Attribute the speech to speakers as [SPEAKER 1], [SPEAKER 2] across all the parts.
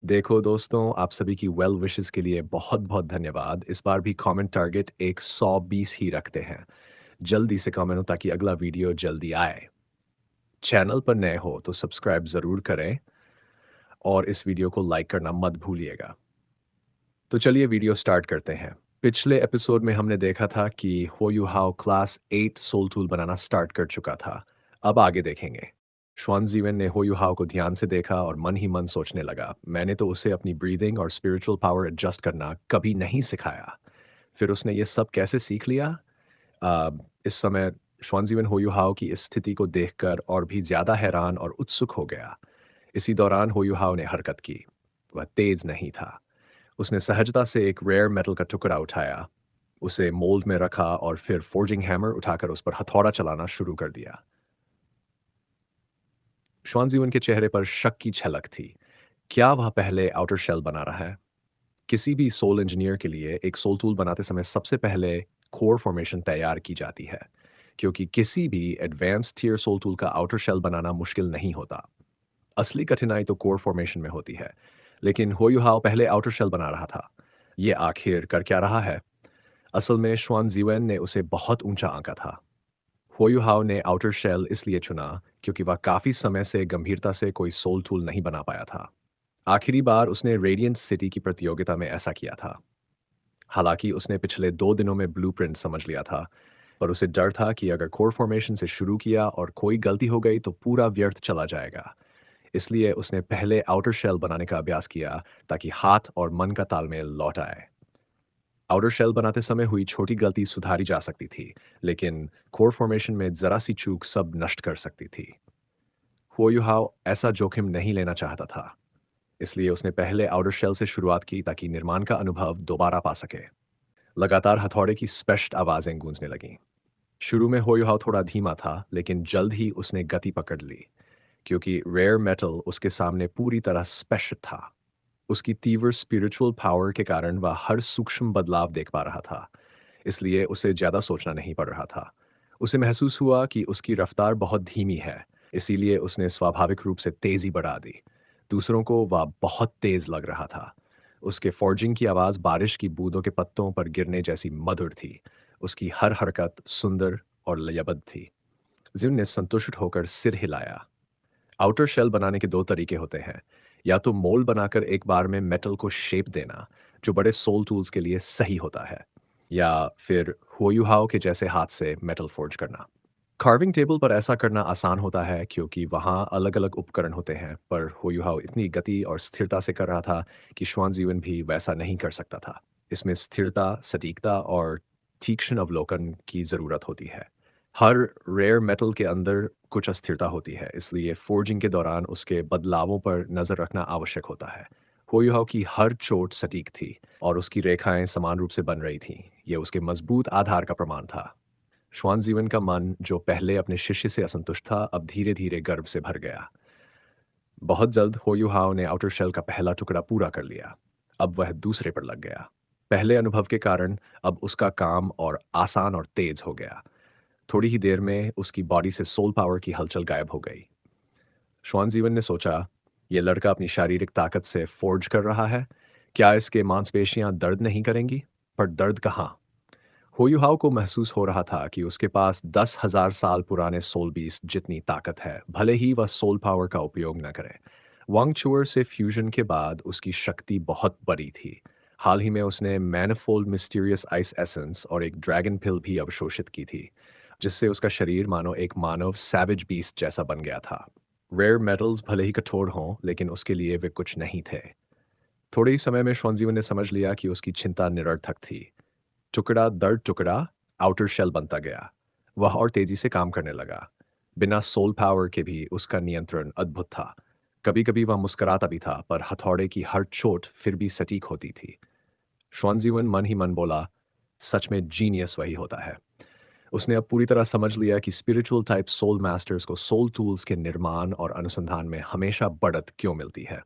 [SPEAKER 1] देखो दोस्तों, आप सभी की वेल विशेस के लिए बहुत-बहुत धन्यवाद। इस बार भी कमेंट टारगेट 120 ही रखते हैं। जल्दी से कमेंट हो ताकि अगला वीडियो जल्दी आए। चैनल पर नए हो तो सब्सक्राइब ज़रूर करें और इस वीडियो को लाइक करना मत भूलिएगा। तो चलिए वीडियो स्टार्ट करते हैं। पिछले एपिसोड में हमने देखा था कि हो यू हाउ क्लास 8 सोल टूल बनाना स्टार्ट कर चुका था। अब आगे देखेंगे। श्वानजीवन ने हो यू हाउ को ध्यान से देखा और मन ही मन सोचने लगा, मैंने तो उसे अपनी ब्रीदिंग और स्पिरिचुअल पावर एडजस्ट करना कभी नहीं सिखाया। फिर उसने ये सब कैसे सीख लिया? अ, इस समय श्वानजीवन हो यू हाउ की इस स्थिति को देखकर और भी ज़्यादा हैरान और उत्सुक हो गया। इसी दौरान हो यू हाउ ने हरकत की। वह तेज नहीं था। उसने सहजता से एक रेयर मेटल का टुकड़ा उठाया, उसे मोल्ड में रखा और फिर फोर्जिंग हैमर उठाकर उस पर हथौड़ा चलाना शुरू कर दिया। श्वानजीवन के चेहरे पर शक की झलक थी। क्या वह पहले आउटर शेल बना रहा है? किसी भी सोल इंजीनियर के लिए एक सोल टूल बनाते समय सबसे पहले कोर फॉर्मेशन तैयार की जाती है, क्योंकि किसी भी एडवांस टियर सोल टूल का आउटर शेल बनाना मुश्किल नहीं होता। असली कठिनाई तो कोर फॉर्मेशन में होती है। लेकिन हो यू हाउ पहले आउटर शेल बना रहा था। ये आखिर कर क्या रहा है? असल में श्वान जीवन ने उसे बहुत ऊंचा आंका था। हो यू हाउ ने आउटर शेल इसलिए चुना क्योंकि वह काफी समय से गंभीरता से कोई सोल टूल नहीं बना पाया था। आखिरी बार उसने रेडियंट सिटी की प्रतियोगिता में ऐसा किया था। हालांकि उसने पिछले 2 दिनों में ब्लूप्रिंट समझ लिया था, पर उसे डर था कि अगर कोर फॉर्मेशन से शुरू किया और कोई गलती हो गई तो पूरा व्यर्थ चला जाएगा। इसलिए उसने पहले आउटर शेल बनाने का अभ्यास किया ताकि हाथ और मन का तालमेल लौट आए। आउटर शेल बनाते समय हुई छोटी गलती सुधारी जा सकती थी, लेकिन कोर फॉर्मेशन में जरा सी चूक सब नष्ट कर सकती थी। हो यू हाउ ऐसा जोखिम नहीं लेना चाहता था, इसलिए उसने पहले आउटर शेल से शुरुआत की ताकि निर्माण का अनुभव दोबारा पा सके। लगातार हथौड़े की स्पष्ट आवाजें गूंजने लगीं। शुरू में हो यू हाउ थोड़ा धीमा था, लेकिन जल्द ही उसने गति पकड़ ली, क्योंकि रेयर मेटल उसके सामने पूरी तरह स्पष्ट था। उसकी तीव्र स्पिरिचुअल पावर के कारण वह हर सूक्ष्म बदलाव देख पा रहा था, इसलिए उसे ज़्यादा सोचना नहीं पड़ रहा था। उसे महसूस हुआ कि उसकी रफ्तार बहुत धीमी है, इसीलिए उसने स्वाभाविक रूप से तेज़ी बढ़ा दी। दूसरों को वह बहुत तेज़ लग रहा था। उसके फॉर्जिंग की आवाज़ बारिश की बूंदों के पत्तों पर गिरने जैसी मधुर थी। उसकी हर हरकत सुंदर और लयबद्ध थी। जिम ने संतुष्ट होकर सिर हिलाया। आउटर शेल बनाने के दो तरीके होते हैं। या तो मोल्ड बनाकर एक बार में मेटल को शेप देना, जो बड़े सोल टूल्स के लिए सही होता है, या फिर होयुहाओ के जैसे हाथ से मेटल फोर्ज करना। कार्विंग टेबल पर ऐसा करना आसान होता है क्योंकि वहाँ अलग-अलग उपकरण होते हैं, पर होयुहाओ इतनी गति और स्थिरता से कर रहा था कि श्वानजीवन भी वैसा नहीं कर सकता था। इसमें स्थिरता, सटीकता और तीक्ष्ण अवलोकन की ज़रूरत होती है। हर रेयर मेटल के अंदर कुछ अस्थिरता होती है, इसलिए फोर्जिंग के दौरान उसके बदलावों पर नज़र रखना आवश्यक होता है। होयुहाओ की हर चोट सटीक थी और उसकी रेखाएं समान रूप से बन रही थीं। ये उसके मजबूत आधार का प्रमाण था। श्वानजीवन का मन, जो पहले अपने शिष्य से असंतुष्ट था, अब धीरे-धीरे गर्व से भर गया। बहुत जल्द होयुहाओ ने आउटर शेल का पहला टुकड़ा पूरा कर लिया। अब वह दूसरे पर लग गया। पहले अनुभव के कारण अब उसका काम और आसान और तेज हो गया। थोड़ी ही देर में उसकी बॉडी से सोल पावर की हलचल गायब हो गई। श्वानजीवन ने सोचा, ये लड़का अपनी शारीरिक ताकत से फोर्ज कर रहा है। क्या इसके मांसपेशियां दर्द नहीं करेंगी? पर दर्द कहाँ? होयुहाओ को महसूस हो रहा था कि उसके पास 10,000 साल पुराने सोल बीस्ट जितनी ताकत है, भले ही वह सोल पावर का उपयोग न करे। वांगचुअर से फ्यूजन के बाद उसकी शक्ति बहुत बड़ी थी। हाल ही में उसने मैनिफोल्ड मिस्टीरियस आइस एसेंस और एक ड्रैगन पिल भी अवशोषित की थी, जिससे उसका शरीर मानो एक मानव सैविज बीस्ट जैसा बन गया था। रेयर मेटल्स भले ही कठोर हों, लेकिन उसके लिए वे कुछ नहीं थे। थोड़े ही समय में श्वानजीवन ने समझ लिया कि उसकी चिंता निरर्थक थी। टुकड़ा दर टुकड़ा आउटर शेल बनता गया। वह और तेजी से काम करने लगा। बिना सोल पावर के भी उसका नियंत्रण अद्भुत था। कभी-कभी वह मुस्कुराता भी था, पर हथौड़े की हर चोट फिर भी सटीक होती थी। श्वानजीवन मन ही मन बोला, सच में जीनियस वही होता है। उसने अब पूरी तरह समझ लिया कि स्पिरिचुअल टाइप सोल मास्टर्स को सोल टूल्स के निर्माण और अनुसंधान में हमेशा बढ़त क्यों मिलती है।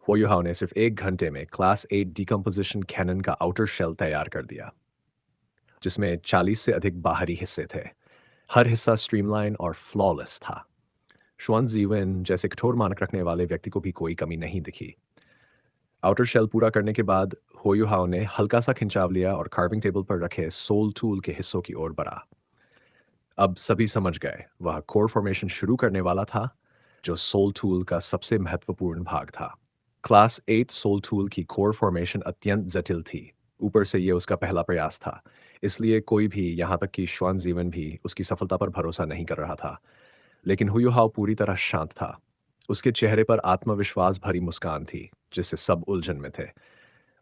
[SPEAKER 1] होयुहाओ ने सिर्फ 1 घंटे में क्लास 8 डिकम्पोजिशन कैनन का आउटर शेल तैयार कर दिया, जिसमें 40 से अधिक बाहरी हिस्से थे। हर हिस्सा स्ट्रीमलाइन और फ्लॉलेस था। शुआन जीवन जैसे कठोर मानक रखने वाले व्यक्ति को भी कोई कमी नहीं दिखी। आउटर शेल पूरा करने के बाद होयुहाओ ने हल्का सा खिंचाव लिया और कार्विंग टेबल पर रखे सोल टूल के हिस्सों की ओर बढ़ा। अब सभी समझ गए, वह कोर फॉर्मेशन शुरू करने वाला था, जो सोल टूल का सबसे महत्वपूर्ण भाग था। क्लास 8 सोल टूल की कोर फॉर्मेशन अत्यंत जटिल थी। ऊपर से ये उसका पहला प्रयास था, इसलिए कोई भी, यहाँ तक कि श्वान जीवन भी, उसकी सफलता पर भरोसा नहीं कर रहा था। लेकिन हुयुहाओ पूरी तरह शांत था। उसके चेहरे पर आत्मविश्वास भरी मुस्कान थी, जिससे सब उलझन में थे।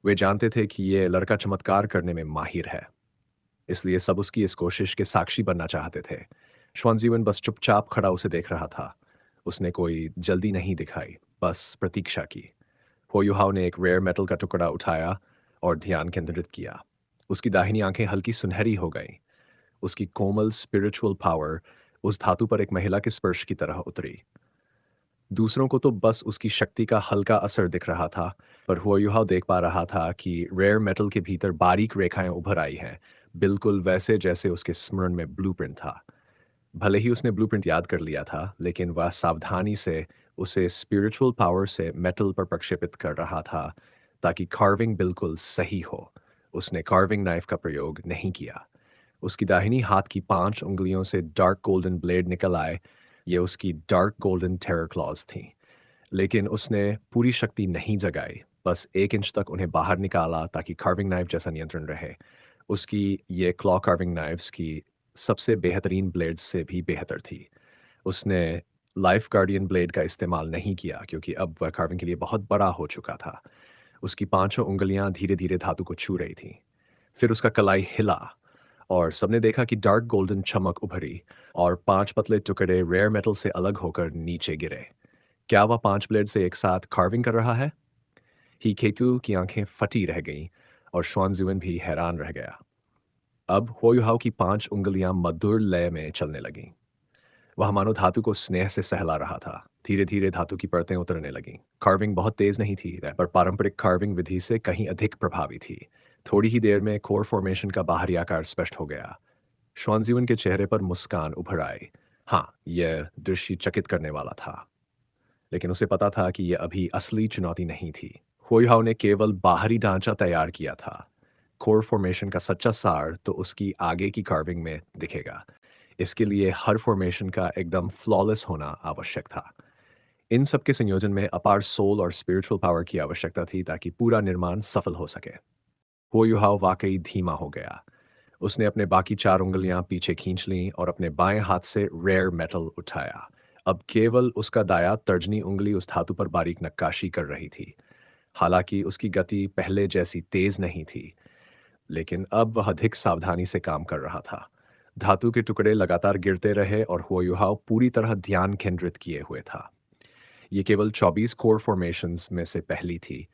[SPEAKER 1] वे जानते थे कि ये लड़का चमत्कार करने में माहिर है, इसलिए सब उसकी इस कोशिश के साक्षी बनना चाहते थे। श्वानजीवन बस चुपचाप खड़ा उसे देख रहा था। उसने कोई जल्दी नहीं दिखाई, बस प्रतीक्षा की। होयुहाव ने एक रेयर मेटल का टुकड़ा उठाया और ध्यान केंद्रित किया। उसकी दाहिनी आंखें हल्की सुनहरी हो गईं। उसकी कोमल स्पिरिचुअल पावर उस धातु पर एक महिला के स्पर्श की तरह उतरी। दूसरों को तो बस उसकी शक्ति का हल्का असर दिख रहा था, पर हुआयुहाव देख पा रहा था कि रेयर मेटल के भीतर बारीक रेखाएं उभर आई हैं, बिल्कुल वैसे जैसे उसके स्मरण में ब्लूप्रिंट था। भले ही उसने ब्लूप्रिंट याद कर लिया था, लेकिन वह सावधानी से उसे स्पिरिचुअल पावर से मेटल पर प्रक्षेपित कर रहा था, ताकि कार्विंग बिल्कुल सही हो। उसने कार्विंग नाइफ का प्रयोग नहीं किया। उसकी दाहिनी हाथ की 5 उँगलियों से डार्क गोल्डन ब्लेड निकल आए। ये उसकी डार्क गोल्डन टेरर क्लॉज़ थीं। लेकिन उसने पूरी शक्ति नहीं जगाई, बस 1 इंच तक उन्हें बाहर निकाला ताकि कार्विंग नाइफ जैसा नियंत्रण रहे। उसकी ये क्लॉ कार्विंग नाइफ्स की सबसे बेहतरीन ब्लेड्स से भी बेहतर थी। उसने लाइफ गार्डियन ब्लेड का इस्तेमाल नहीं किया क्योंकि अब वह कार्विंग के लिए बहुत बड़ा हो चुका था। उसकी पाँचों उँगलियाँ धीरे-धीरे धातु को छू रही थीं। फिर उसका कलाई हिला और सबने देखा कि डार्क गोल्डन चमक उभरी और 5 पतले टुकड़े रेयर मेटल से अलग होकर नीचे गिरे। क्या वह 5 ब्लेड से एक साथ कार्विंग कर रहा है? हीकेतु की आंखें फटी रह गईं और श्वानज़ुएन भी हैरान रह गया। अब होयुहाव की 5 उँगलियां मधुर लय में चलने लगीं। वह मानो धातु को स्नेह से सहला रहा था। धीरे-धीरे धातु की परतें उतरने लगीं। कार्विंग बहुत तेज नहीं थी, पर पारंपरिक कार्विंग विधि से कहीं अधिक प्रभावी थी। थोड़ी ही देर में कोर फॉर्मेशन का बाहरी आकार स्पष्ट हो गया। श्वानज़ीवन के चेहरे पर मुस्कान उभर आई। हाँ, यह दृश्य चकित करने वाला था, लेकिन उसे पता था कि यह अभी असली चुनौती नहीं थी। हुइहाओ ने केवल बाहरी ढांचा तैयार किया था। कोर फॉर्मेशन का सच्चा सार तो उसकी आगे की कार्विंग में दिखेगा। इसके लिए हर फॉर्मेशन का एकदम फ्लॉलेस होना आवश्यक था। इन सब के संयोजन में अपार सोल और स्पिरिचुअल पावर की आवश्यकता थी ताकि पूरा निर्माण सफल हो सके। हुइहाओ वाकई धीमा हो गया। उसने अपने बाकी 4 उँगलियां पीछे खींच लीं और अपने बाएं हाथ से रेयर मेटल उठाया। अब केवल उसका दायां तर्जनी उँगली उस धातु पर बारीक नक्काशी कर रही थी। हालांकि उसकी गति पहले जैसी तेज नहीं थी, लेकिन अब वह अधिक सावधानी से काम कर रहा था। धातु के टुकड़े लगातार गिरते रहे और हुआयुहाओ पूरी तरह ध्यान केंद्रित किए हुए था। ये केवल 24 कोर फॉर्मेशंस में से पहली थी,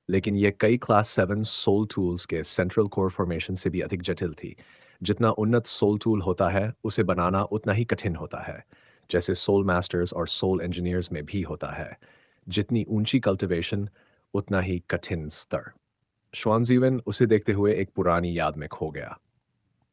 [SPEAKER 1] लेकिन ये कई क्लास 7 सोल टूल्स के सेंट्रल कोर फॉर्मेशन से भी अधिक जटिल थी। जितना उन्नत सोल टूल होता है, उसे बनाना उतना ही कठिन होता है, जैसे सोल मास्टर्स और सोल इंजीनियर्स में भी होता है। जितनी ऊंची कल्टिवेशन, उतना ही कठिन स्तर। श्वानज़ीवन उसे देखते हुए एक पुरानी याद में खो गया।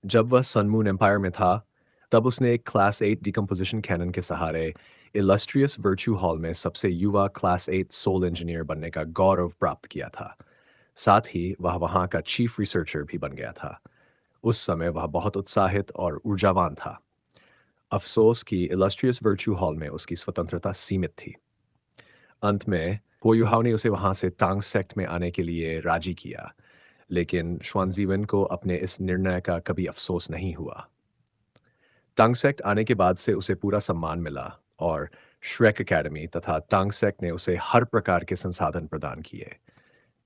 [SPEAKER 1] जब वह सन मून एम्पायर में था, तब उसने एक क्लास 8 डिकम्पोजिशन कैनन के सहारे इलस्ट्रियस वर्च्यू हॉल में सबसे युवा क्लास 8 सोल इंजीनियर बनने का गौरव प्राप्त किया था। साथ ही वह वहाँ का चीफ रिसर्चर भी बन गया था। उस समय वह बहुत उत्साहित और ऊर्जावान था। अफसोस कि इलस्ट्रियस वर्च्यू हॉल में उसकी स्वतंत्रता सीमित थी। अंत में पोयुहाव ने उसे वहाँ से टांग सेक्ट में आने के लिए राजी किया, लेकिन श्वानज़ीवन को अपने इस निर्णय का कभी अफसोस नहीं हुआ। टांगसेक्ट आने के बाद से उसे पूरा सम्मान मिला और श्रेक एकेडमी तथा टांगसेक्ट ने उसे हर प्रकार के संसाधन प्रदान किए।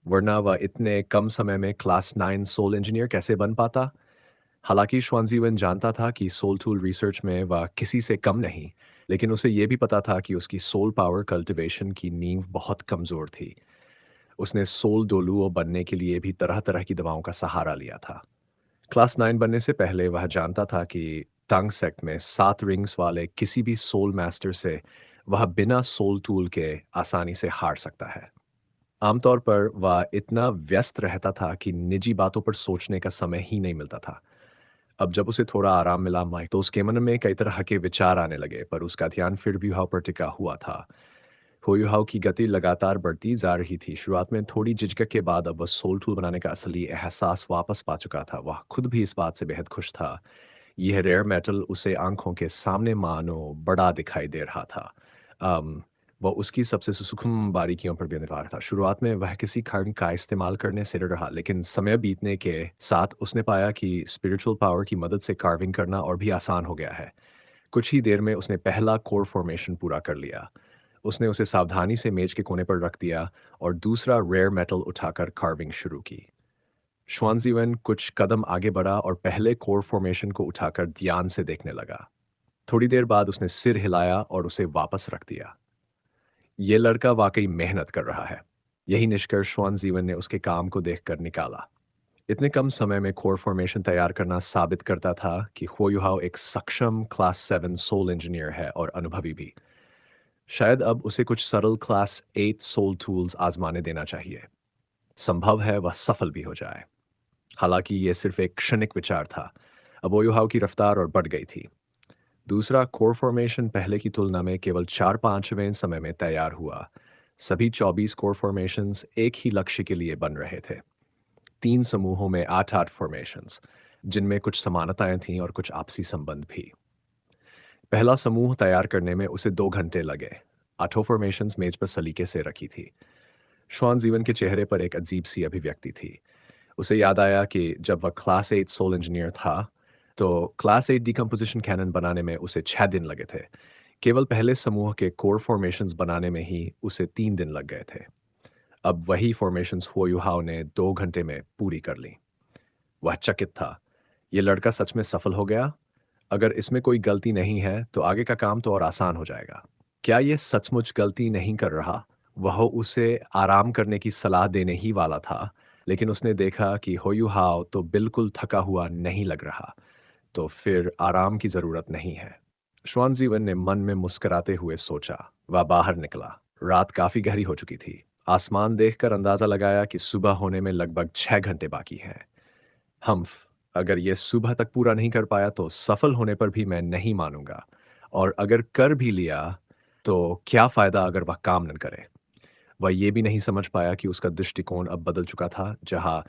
[SPEAKER 1] वरना वह इतने कम समय में क्लास 9 सोल इंजीनियर कैसे बन पाता? हालांकि श्वानज़ीवन जानता था कि सोल टूल रिसर्च में वह किसी से कम नहीं, लेकिन उसे यह भी पता था कि उसकी सोल पावर कल्टिवेशन की नींव बहुत कमज़ोर थी। उसने सोल डोलुओ बनने के लिए भी तरह-तरह की दवाओं का सहारा लिया था। क्लास 9 बनने से पहले वह जानता था कि टंग सेक्ट में 7 रिंग्स वाले किसी भी सोल मास्टर से वह बिना सोल टूल के आसानी से हार सकता है। आमतौर पर वह इतना व्यस्त रहता था कि निजी बातों पर सोचने का समय ही नहीं मिलता था। अब जब उसे थोड़ा आराम मिला तो उसके मन में कई तरह के विचार आने लगे, पर उसका ध्यान फिर भी वहाँ पर टिका हुआ था। हुयुहाउ की गति लगातार बढ़ती जा रही थी। शुरुआत में थोड़ी झिझक के बाद अब वह सोल टूल बनाने का असली एहसास वापस पा चुका था। वह खुद भी इस बात से बेहद खुश था। यह रेयर मेटल उसे आंखों के सामने मानो बड़ा दिखाई दे रहा था। वह उसकी सबसे सूक्ष्म बारीकियों पर भी निभा रहा था। शुरुआत में वह किसी खंड का इस्तेमाल करने से डर रहा, लेकिन समय बीतने के साथ उसने पाया कि स्पिरिचुअल पावर की मदद से कार्विंग करना और भी आसान हो गया है। कुछ ही देर में उसने पहला कोर फॉर्मेशन पूरा कर लिया। उसने उसे सावधानी से मेज के कोने पर रख दिया और दूसरा रेयर मेटल उठाकर कार्विंग शुरू की। श्वानज़ीवन कुछ कदम आगे बढ़ा और पहले कोर फॉर्मेशन को उठाकर ध्यान से देखने लगा। थोड़ी देर बाद उसने सिर हिलाया और उसे वापस रख दिया। ये लड़का वाकई मेहनत कर रहा है। यही निष्कर्ष श्वानज़ीवन ने उसके काम को देखकर निकाला। इतने कम समय में कोर फॉर्मेशन तैयार करना साबित करता था कि हो युहाओ एक सक्षम क्लास 7 सोल इंजीनियर है और अनुभवी भी। शायद अब उसे कुछ सरल क्लास 8 सोल टूल्स आजमाने देना चाहिए। संभव है वह सफल भी हो जाए। हालांकि यह सिर्फ एक क्षणिक विचार था। अब ओयुहाव की रफ्तार और बढ़ गई थी। दूसरा कोर फॉर्मेशन पहले की तुलना में केवल 4/5वें समय में तैयार हुआ। सभी 24 कोर फॉर्मेशंस एक ही लक्ष्य के लिए बन रहे थे। 3 समूहों में 8-8 फॉर्मेशंस, जिनमें कुछ समानताएं थीं और कुछ आपसी संबंध भी। पहला समूह तैयार करने में उसे 2 घंटे लगे। 8 फॉर्मेशंस मेज पर सलीके से रखी थी। श्वान जीवन के चेहरे पर एक अजीब सी अभिव्यक्ति थी। उसे याद आया कि जब वह क्लास 8 सोल इंजीनियर था, तो क्लास 8 डिकम्पोजिशन कैनन बनाने में उसे 6 दिन लगे थे। केवल पहले समूह के कोर फॉर्मेशंस बनाने में ही उसे 3 दिन लग गए थे। अब वही फॉर्मेशंस हुओ युहाओ ने 2 घंटे में पूरी कर ली। वह चकित था। ये लड़का सच में सफल हो गया? अगर इसमें कोई गलती नहीं है, तो आगे का काम तो और आसान हो जाएगा। क्या ये सचमुच गलती नहीं कर रहा? वह उसे आराम करने की सलाह देने ही वाला था, लेकिन उसने देखा कि होयुहाव तो बिल्कुल थका हुआ नहीं लग रहा, तो फिर आराम की जरूरत नहीं है। श्वानजीवन ने मन में मुस्कुराते हुए सोचा। वह बाहर निकला। रात काफी गहरी हो चुकी थी। आसमान देखकर अंदाजा लगाया कि सुबह होने में लगभग 6 घंटे बाकी हैं। हम्फ, अगर ये सुबह तक पूरा नहीं कर पाया तो सफल होने पर भी मैं नहीं मानूंगा। और अगर कर भी लिया, तो क्या फायदा अगर वह काम न करे। वह ये भी नहीं समझ पाया कि उसका दृष्टिकोण अब बदल चुका था। जहाँ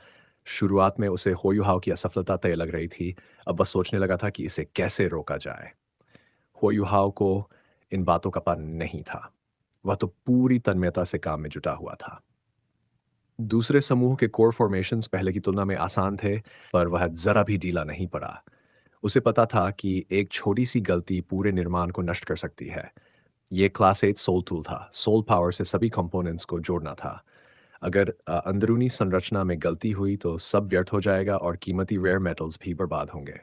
[SPEAKER 1] शुरुआत में उसे होयुहाव की असफलता तय लग रही थी, अब वह सोचने लगा था कि इसे कैसे रोका जाए। होयुहाव को इन बातों का पता नहीं था। वह तो पूरी तन्मयता से काम में जुटा हुआ था। दूसरे समूह के कोर फॉर्मेशंस पहले की तुलना में आसान थे, पर वह जरा भी ढीला नहीं पड़ा। उसे पता था कि एक छोटी सी गलती पूरे निर्माण को नष्ट कर सकती है। ये क्लास 8 सोल टूल था। सोल पावर से सभी कंपोनेंट्स को जोड़ना था। अगर अंदरूनी संरचना में गलती हुई तो सब व्यर्थ हो जाएगा और कीमती रेयर मेटल्स भी बर्बाद होंगे।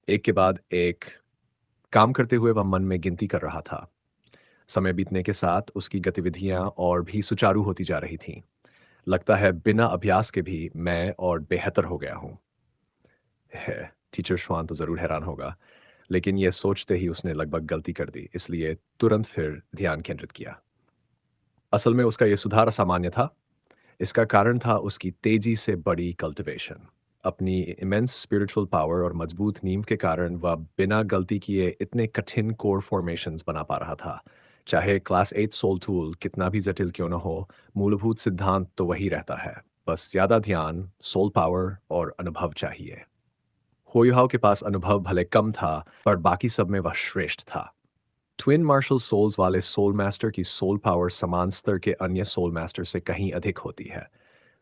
[SPEAKER 1] एक के बाद एक काम करते हुए वह मन में गिनती कर रहा था। समय बीतने के साथ उसकी गतिविधियां और भी सुचारू होती जा रही थीं। लगता है बिना अभ्यास के भी मैं और बेहतर हो गया हूँ। है, टीचर श्वान तो जरूर हैरान होगा, लेकिन यह सोचते ही उसने लगभग गलती कर दी, इसलिए तुरंत फिर ध्यान केंद्रित किया। असल में उसका यह सुधार असामान्य था। इसका कारण था उसकी तेजी से बड़ी कल्टीवेशन। अपनी इमेंस स्पिरिचुअल पावर और मजबूत नींव के कारण वह बिना गलती किए इतने कठिन कोर फॉर्मेशंस बना पा रहा था। चाहे क्लास 8 सोल टूल कितना भी जटिल क्यों न हो, मूलभूत सिद्धांत तो वही रहता है। बस ज्यादा ध्यान, सोल पावर और अनुभव चाहिए। होयुहाव के पास अनुभव भले कम था, पर बाकी सब में वह श्रेष्ठ था। ट्विन मार्शल सोल्स वाले सोल मास्टर की सोल पावर समान स्तर के अन्य सोल मास्टर से कहीं अधिक होती है।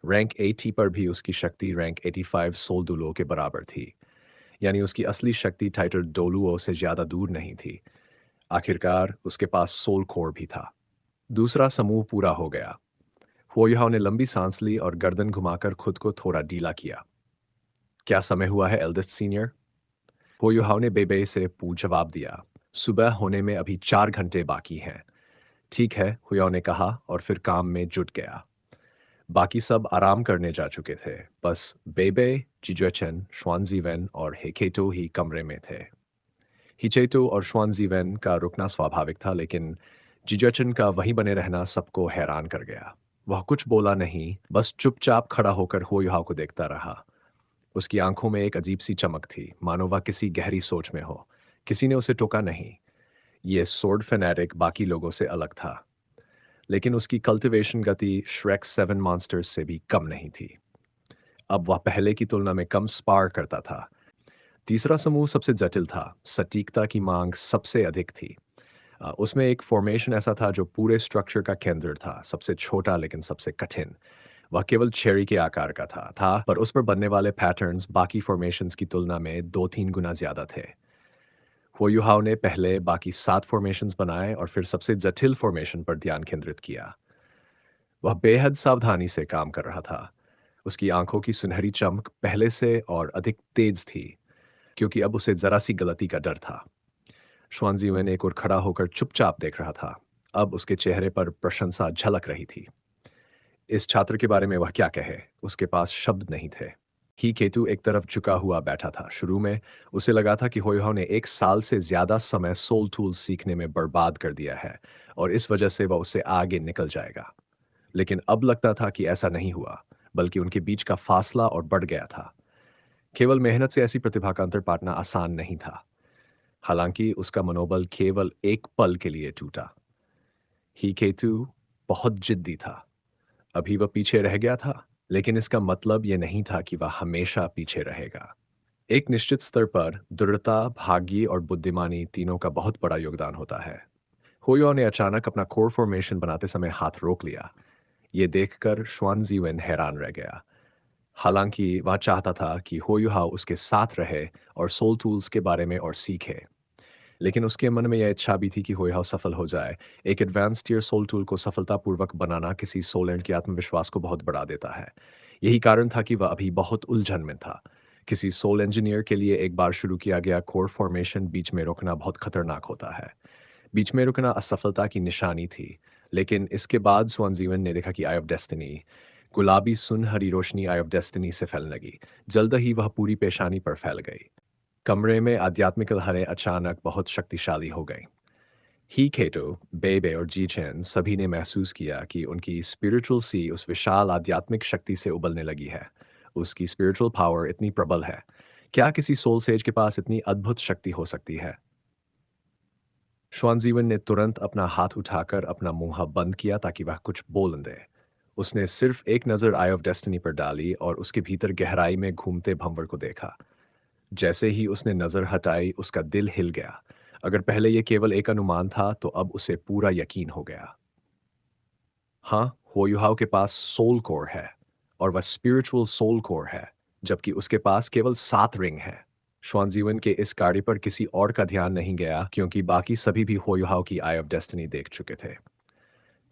[SPEAKER 1] रैंक 80 पर भी उसकी शक्ति रैंक 85 सोल दुलुओं के बराबर थी। यानी उसकी असली शक्ति टाइटल डोलुओं से ज्यादा दूर नहीं थी। आखिरकार उसके पास सोल कोर भी था। दूसरा समूह पूरा हो गया। हुओयुहाव ने लंबी सांस ली और गर्दन घुमाकर खुद को थोड़ा ढीला किया। क्या समय हुआ है एल्डेस्ट सीनियर? हुओयुहाव ने बेबे से जवाब दिया। सुबह होने में अभी 4 घंटे बाकी हैं। ठीक है, हुयाओ ने कहा और फिर काम में जुट गया। बाकी सब आराम करने जा चुके थे। बस बेबे, जिजुएचन, श्वानजीवेन और हेकेटो ही कमरे में थे। हिचेटो और श्वानजीवेन का रुकना स्वाभाविक था, लेकिन जिजुएचन का वहीं बने रहना सबको हैरान कर गया। वह कुछ बोला नहीं, बस चुपचाप खड़ा होकर हुओयुहाव को देखता रहा। उसकी आंखों में एक अजीब सी चमक थी, मानो वह किसी गहरी सोच में हो। किसी ने उसे टोका नहीं। ये सोर्ड फैनेटिक बाकी लोगों से अलग था। लेकिन उसकी कल्टीवेशन गति श्रेक 7 मॉन्स्टर्स से भी कम नहीं थी। अब वह पहले की तुलना में कम स्पार करता था। तीसरा समूह सबसे जटिल था, सटीकता की मांग सबसे अधिक थी। उसमें एक फॉर्मेशन ऐसा था जो पूरे स्ट्रक्चर का केंद्र था, सबसे छोटा लेकिन सबसे कठिन। वह केवल चेरी के आकार का था पर उस पर बनने वाले पैटर्न्स बाकी फॉर्मेशंस की तुलना में 2-3 गुना ज़्यादा थे। हुओयुहाओ ने पहले बाकी 7 फॉर्मेशंस बनाए और फिर सबसे जटिल फॉर्मेशन पर ध्यान केंद्रित किया। वह बेहद सावधानी से काम कर रहा था। उसकी आंखों की सुनहरी चमक पहले से और अधिक तेज थी, क्योंकि अब उसे ज़रा-सी गलती का डर था। श्वानज़ीवेन एक ओर खड़ा होकर चुपचाप देख रहा था। अब उसके चेहरे पर प्रशंसा झलक रही थी। इस छात्र के बारे में वह क्या कहे, उसके पास शब्द नहीं थे। ही केतु एक तरफ झुका हुआ बैठा था। शुरू में उसे लगा था कि होयोहाव ने 1 साल से ज़्यादा समय सोल टूल्स सीखने में बर्बाद कर दिया है और इस वजह से वह उससे आगे निकल जाएगा। लेकिन अब लगता था कि ऐसा नहीं हुआ, बल्कि उनके बीच का फासला और बढ़ गया था। केवल मेहनत से ऐसी प्रतिभा का अंतर पाटना आसान नहीं था। हालांकि उसका मनोबल केवल एक पल के लिए टूटा। ही केतु बहुत जिद्दी था। अभी वह पीछे रह गया था, लेकिन इसका मतलब यह नहीं था कि वह हमेशा पीछे रहेगा। एक निश्चित स्तर पर दृढ़ता, भाग्य और बुद्धिमानी तीनों का बहुत बड़ा योगदान होता है। हुयो ने अचानक अपना कोर फॉर्मेशन बनाते समय हाथ रोक लिया। ये देखकर श्वानज़ीवेन हैरान रह गया। हालांकि वह चाहता था कि होयुहाव उसके साथ रहे और सोल टूल्स के बारे में और सीखे। लेकिन उसके मन में यह इच्छा भी थी कि होयुहाव सफल हो जाए। एक एडवांस टियर सोल टूल को सफलतापूर्वक बनाना किसी सोलैंड के आत्मविश्वास को बहुत बढ़ा देता है। यही कारण था कि वह अभी बहुत उलझन में था। किसी सोल इंजीनियर के लिए एक बार शुरू किया गया कोर फॉर्मेशन बीच में रुकना बहुत खतरनाक होता है। बीच में रुकना असफलता की निशानी थी। लेकिन इसके बाद स्वानज़ीवन ने देखा कि आई ऑफ डेस्टिनी, गुलाबी सुनहरी रोशनी आई ऑफ डेस्टिनी से फैलने लगी। जल्द ही वह पूरी पेशानी पर फैल गई। कमरे में आध्यात्मिक लहरें अचानक बहुत शक्तिशाली हो गईं। ही केटो, बेबे और जी चैन सभी ने महसूस किया कि उनकी स्पिरिचुअल सी उस विशाल आध्यात्मिक शक्ति से उबलने लगी है। उसकी स्पिरिचुअल पावर इतनी प्रबल है। क्या किसी सोल सेज के पास इतनी अद्भुत शक्ति हो सकती है? श्वानज़ीवन ने तुरंत अपना हाथ उठाकर अपना मुंह बंद किया ताकि वह कुछ बोल न दे। उसने सिर्फ एक नज़र आई ऑफ डेस्टिनी पर डाली और उसके भीतर गहराई में घूमते भंवर को देखा। जैसे ही उसने नज़र हटाई, उसका दिल हिल गया। अगर पहले ये केवल एक अनुमान था, तो अब उसे पूरा यकीन हो गया। हाँ, हुओयुहाव के पास सोल कोर है और वह स्पिरिचुअल सोल कोर है, जबकि उसके पास केवल 7 रिंग हैं। श्वानज़ीवन के इस कार्य पर किसी और का ध्यान नहीं गया क्योंकि बाकी सभी भी हुओयुहाव की आई ऑफ डेस्टिनी देख चुके थे।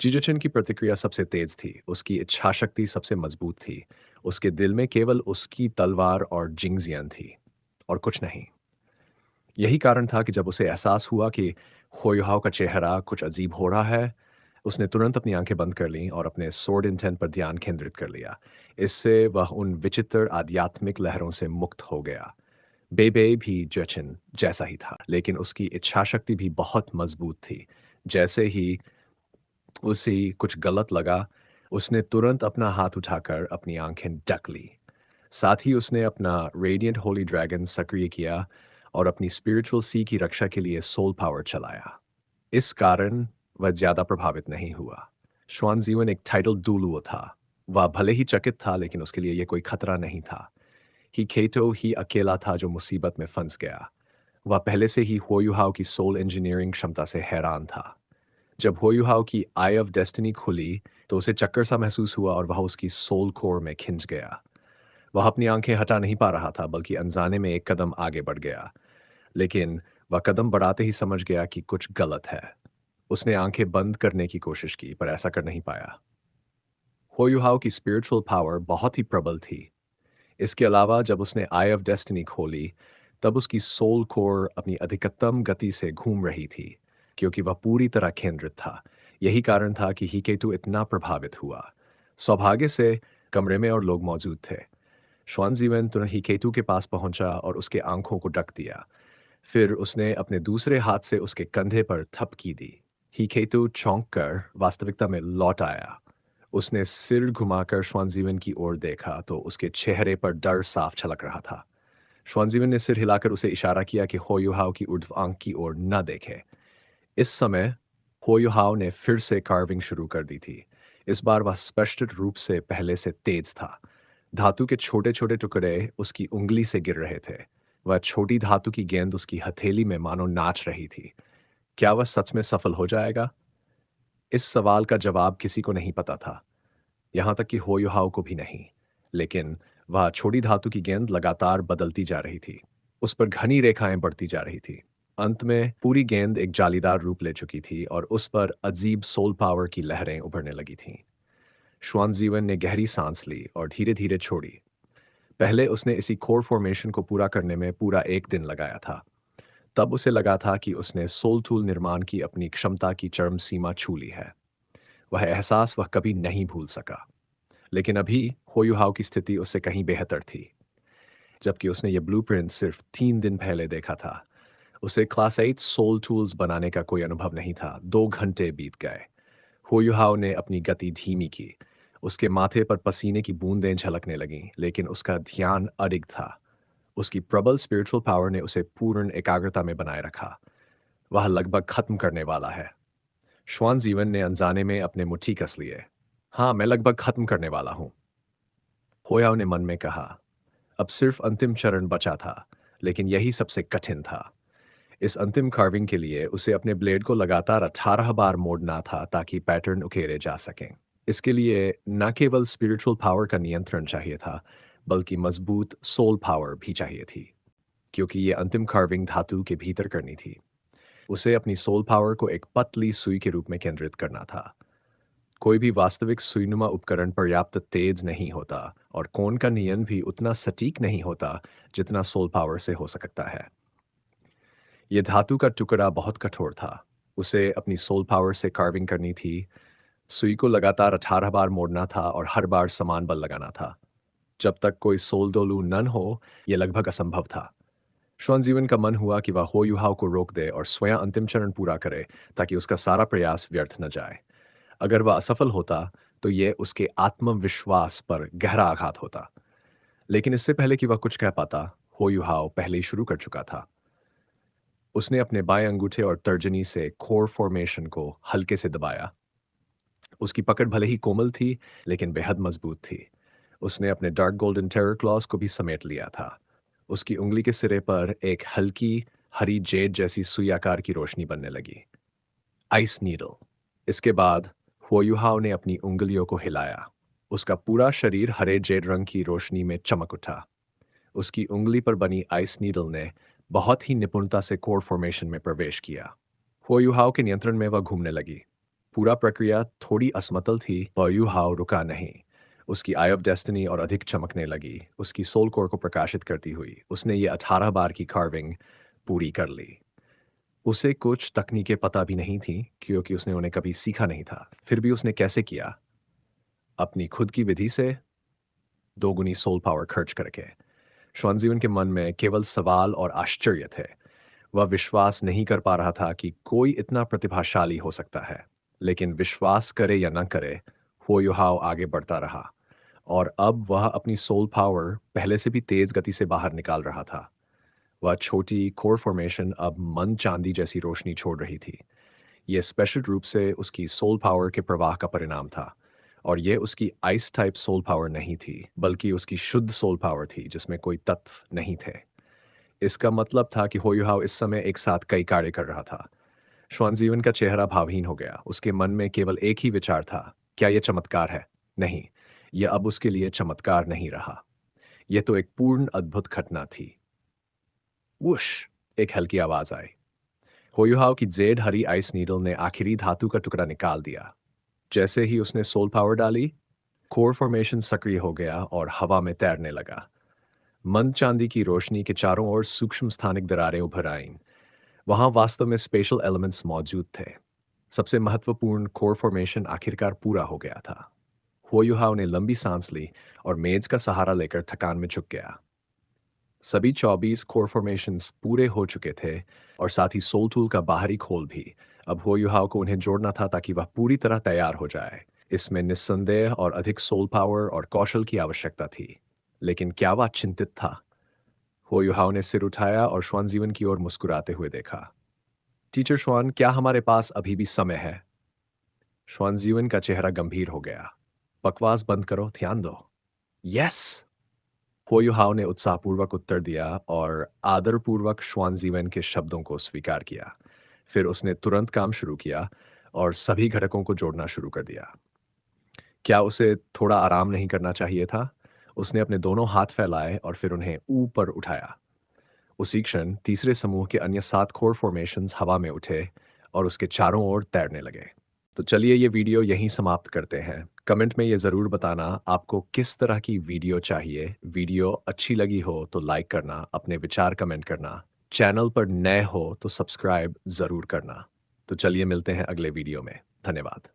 [SPEAKER 1] जिजुचिन की प्रतिक्रिया सबसे तेज थी, उसकी इच्छाशक्ति सबसे मजबूत थी। उसके दिल में केवल उसकी तलवार और जिंगजियन थी, और कुछ नहीं। यही कारण था कि जब उसे एहसास हुआ कि होयुहाव का चेहरा कुछ अजीब हो रहा है, उसने तुरंत अपनी आंखें बंद कर लीं और अपने स्वॉर्ड इंटेंट पर ध्यान केंद्रित कर लिया। इससे वह उन विचित्र आध्यात्मिक लहरों से मुक्त हो गया। बेबे भी जचिन जैसा ही था, लेकिन उसकी इच्छाशक्ति भी बहुत मजबूत थी। जैसे ही उसे कुछ गलत लगा, उसने तुरंत अपना हाथ उठाकर अपनी आंखें ढक ली। साथ ही उसने अपना रेडिएंट होली ड्रैगन सक्रिय किया और अपनी स्पिरिचुअल सी की रक्षा के लिए सोल पावर चलाया। इस कारण वह ज्यादा प्रभावित नहीं हुआ। श्वानज़ीवन एक टाइटल डुलुओ था। वह भले ही चकित था, लेकिन उसके लिए यह कोई खतरा नहीं था। ही केटो ही अकेला था जो मुसीबत में फंस गया। वह पहले से ही होयुहाव की सोल इंजीनियरिंग क्षमता से हैरान था। जब होयुहाव की आई ऑफ डेस्टिनी खुली, तो उसे चक्कर सा महसूस हुआ और वह उसकी सोल कोर में खिंच गया। वह अपनी आंखें हटा नहीं पा रहा था, बल्कि अनजाने में एक कदम आगे बढ़ गया। लेकिन वह कदम बढ़ाते ही समझ गया कि कुछ गलत है। उसने आंखें बंद करने की कोशिश की, पर ऐसा कर नहीं पाया। होयुहाव की स्पिरिचुअल पावर बहुत ही प्रबल थी। इसके अलावा जब उसने आई ऑफ डेस्टिनी खोली, तब उसकी सोल कोर अपनी अधिकतम गति से घूम रही थी, क्योंकि वह पूरी तरह केंद्रित था। यही कारण था कि हिकेतु इतना प्रभावित हुआ। सौभाग्य से कमरे में और लोग मौजूद थे। श्वानज़ीवन तुरंत हिकेतु के पास पहुंचा और उसके आंखों को ढक दिया। फिर उसने अपने दूसरे हाथ से उसके कंधे पर थपकी दी। हिकेतु चौंक कर वास्तविकता में लौट आया। उसने सिर घुमाकर श्वानज़ीवन की ओर देखा तो उसके चेहरे पर डर साफ झलक रहा था। श्वानज़ीवन ने सिर हिलाकर उसे इशारा किया कि होयुहाव की ऊर्ध्व आंख की ओर न देखे। इस समय होयुहाओ ने फिर से कार्विंग शुरू कर दी थी। इस बार वह स्पष्ट रूप से पहले से तेज था। धातु के छोटे छोटे टुकड़े उसकी उंगली से गिर रहे थे। वह छोटी धातु की गेंद उसकी हथेली में मानो नाच रही थी। क्या वह सच में सफल हो जाएगा? इस सवाल का जवाब किसी को नहीं पता था, यहाँ तक कि होयुहाओ को भी नहीं। लेकिन वह छोटी धातु की गेंद लगातार बदलती जा रही थी। उस पर घनी रेखाएं बढ़ती जा रही थी। अंत में पूरी गेंद एक जालीदार रूप ले चुकी थी और उस पर अजीब सोल पावर की लहरें उभरने लगी थीं। श्वानजीवन ने गहरी सांस ली और धीरे धीरे छोड़ी। पहले उसने इसी कोर फॉर्मेशन को पूरा करने में पूरा एक दिन लगाया था। तब उसे लगा था कि उसने सोल टूल निर्माण की अपनी क्षमता की चरम सीमा छू ली है। वह एहसास वह कभी नहीं भूल सका। लेकिन अभी होयुहाव की स्थिति उससे कहीं बेहतर थी। जबकि उसने ये ब्लूप्रिंट सिर्फ 3 दिन पहले देखा था। उसे क्लास 8 सोल टूल्स बनाने का कोई अनुभव नहीं था। 2 घंटे बीत गए। होयुहाव ने अपनी गति धीमी की। उसके माथे पर पसीने की बूंदें झलकने लगीं, लेकिन उसका ध्यान अडिग था। उसकी प्रबल स्पिरिचुअल पावर ने उसे पूर्ण एकाग्रता में बनाए रखा। वह लगभग खत्म करने वाला है। श्वान जीवन ने अनजाने में अपने मुट्ठी कस लिए। हाँ, मैं लगभग खत्म करने वाला हूँ, होयाव ने मन में कहा। अब सिर्फ अंतिम चरण बचा था, लेकिन यही सबसे कठिन था। इस अंतिम कार्विंग के लिए उसे अपने ब्लेड को लगातार 18 बार मोड़ना था ताकि पैटर्न उकेरे जा सकें। इसके लिए न केवल स्पिरिचुअल पावर का नियंत्रण चाहिए था, बल्कि मजबूत सोल पावर भी चाहिए थी, क्योंकि ये अंतिम कार्विंग धातु के भीतर करनी थी। उसे अपनी सोल पावर को एक पतली सुई के रूप में केंद्रित करना था। कोई भी वास्तविक सुईनुमा उपकरण पर्याप्त तेज नहीं होता और कोण का नियन भी उतना सटीक नहीं होता जितना सोल पावर से हो सकता है। यह धातु का टुकड़ा बहुत कठोर था। उसे अपनी सोल पावर से कार्विंग करनी थी। सुई को लगातार 18 बार मोड़ना था और हर बार समान बल लगाना था। जब तक कोई सोल दोलू नन हो, यह लगभग असंभव था। श्वानजीवन का मन हुआ कि वह होयुहाव को रोक दे और स्वयं अंतिम चरण पूरा करे, ताकि उसका सारा प्रयास व्यर्थ न जाए। अगर वह असफल होता, तो यह उसके आत्मविश्वास पर गहरा आघात होता। लेकिन इससे पहले कि वह कुछ कह पाता, होयुहाव पहले ही शुरू कर चुका था। उसने अपने बाएं अंगूठे और तर्जनी से कोर फॉर्मेशन को हल्के से दबाया। उसकी पकड़ भले ही कोमल थी, लेकिन बेहद मजबूत थी। उसने अपने डार्क गोल्डन टेरर क्लॉस को भी समेट लिया था। उसकी उंगली के सिरे पर एक हल्की हरी जेड जैसी सुई आकार की रोशनी बनने लगी। Ice needle. इसके बाद हुओयुहाव ने अपनी उंगलियों को हिलाया। उसका पूरा शरीर हरे जेड रंग की रोशनी में चमक उठा। उसकी उंगली पर बनी आइस नीडल ने बहुत ही निपुणता से कोर फॉर्मेशन में प्रवेश किया। हुओयुहाव के नियंत्रण में वह घूमने लगी। पूरा प्रक्रिया थोड़ी असमतल थी, पर युहाव रुका नहीं। उसकी आई ऑफ डेस्टिनी और अधिक चमकने लगी, उसकी सोल कोर को प्रकाशित करती हुई। उसने ये 18 बार की कार्विंग पूरी कर ली। उसे कुछ तकनीकें पता भी नहीं थी, क्योंकि उसने उन्हें कभी सीखा नहीं था। फिर भी उसने कैसे किया? अपनी खुद की विधि से, दोगुनी सोल पावर खर्च करके। श्वानजीवन के मन में केवल सवाल और आश्चर्य थे। वह विश्वास नहीं कर पा रहा था कि कोई इतना प्रतिभाशाली हो सकता है। लेकिन विश्वास करे या न करे, हुओयुहाव आगे बढ़ता रहा। और अब वह अपनी सोल पावर पहले से भी तेज गति से बाहर निकाल रहा था। वह छोटी कोर फॉर्मेशन अब मंद चांदी जैसी रोशनी छोड़ रही थी। यह स्पष्ट रूप से उसकी सोल पावर के प्रवाह का परिणाम था। और यह उसकी आइस टाइप सोल पावर नहीं थी, बल्कि उसकी शुद्ध सोल पावर थी, जिसमें कोई तत्व नहीं थे। इसका मतलब था कि होयुहाव इस समय एक साथ कई कार्य कर रहा था। श्वानजीवन का चेहरा भावहीन हो गया। उसके मन में केवल एक ही विचार था, क्या यह चमत्कार है? नहीं, यह अब उसके लिए चमत्कार नहीं रहा। यह तो एक पूर्ण अद्भुत घटना थी। वुश! एक हल्की आवाज आई। होयुहाव की जेड हरी आइस नीडल ने आखिरी धातु का टुकड़ा निकाल दिया। जैसे ही उसने सोल पावर डाली, कोर फॉर्मेशन सक्रिय हो गया और हवा में तैरने लगा। मंद चांदी की रोशनी के चारों ओर सूक्ष्म स्थानिक दरारें उभर आईं। वहां वास्तव में स्पेशल एलिमेंट्स मौजूद थे। सबसे महत्वपूर्ण कोर फॉर्मेशन आखिरकार पूरा हो गया था। हुओयुहाव ने लंबी सांस ली और मेज का सहारा लेकर थकान में झुक गया। सभी 24 कोर फॉर्मेशंस पूरे हो चुके थे और साथ ही सोल टूल का बाहरी खोल भी। अब हुओयुहाव को उन्हें जोड़ना था ताकि वह पूरी तरह तैयार हो जाए। इसमें निस्संदेह और अधिक सोल पावर और कौशल की आवश्यकता थी। लेकिन क्या वह चिंतित था? हुओयुहाव ने सिर उठाया और श्वानजीवन की ओर मुस्कुराते हुए देखा। टीचर श्वान, क्या हमारे पास अभी भी समय है? श्वानजीवन का चेहरा गंभीर हो गया। बकवास बंद करो, ध्यान दो। यस! हुओयुहाओ ने उत्साहपूर्वक उत्तर दिया और आदरपूर्वक श्वानजीवन के शब्दों को स्वीकार किया। फिर उसने तुरंत काम शुरू किया और सभी घटकों को जोड़ना शुरू कर दिया। क्या उसे थोड़ा आराम नहीं करना चाहिए था? उसने अपने दोनों हाथ फैलाए और फिर उन्हें ऊपर उठाया। उसी क्षण तीसरे समूह के अन्य 7 कोर फॉर्मेशंस हवा में उठे और उसके चारों ओर तैरने लगे। तो चलिए ये वीडियो यहीं समाप्त करते हैं। कमेंट में ये ज़रूर बताना आपको किस तरह की वीडियो चाहिए। वीडियो अच्छी लगी हो तो लाइक करना, अपने विचार कमेंट करना। चैनल पर नए हो तो सब्सक्राइब ज़रूर करना। तो चलिए मिलते हैं अगले वीडियो में। धन्यवाद।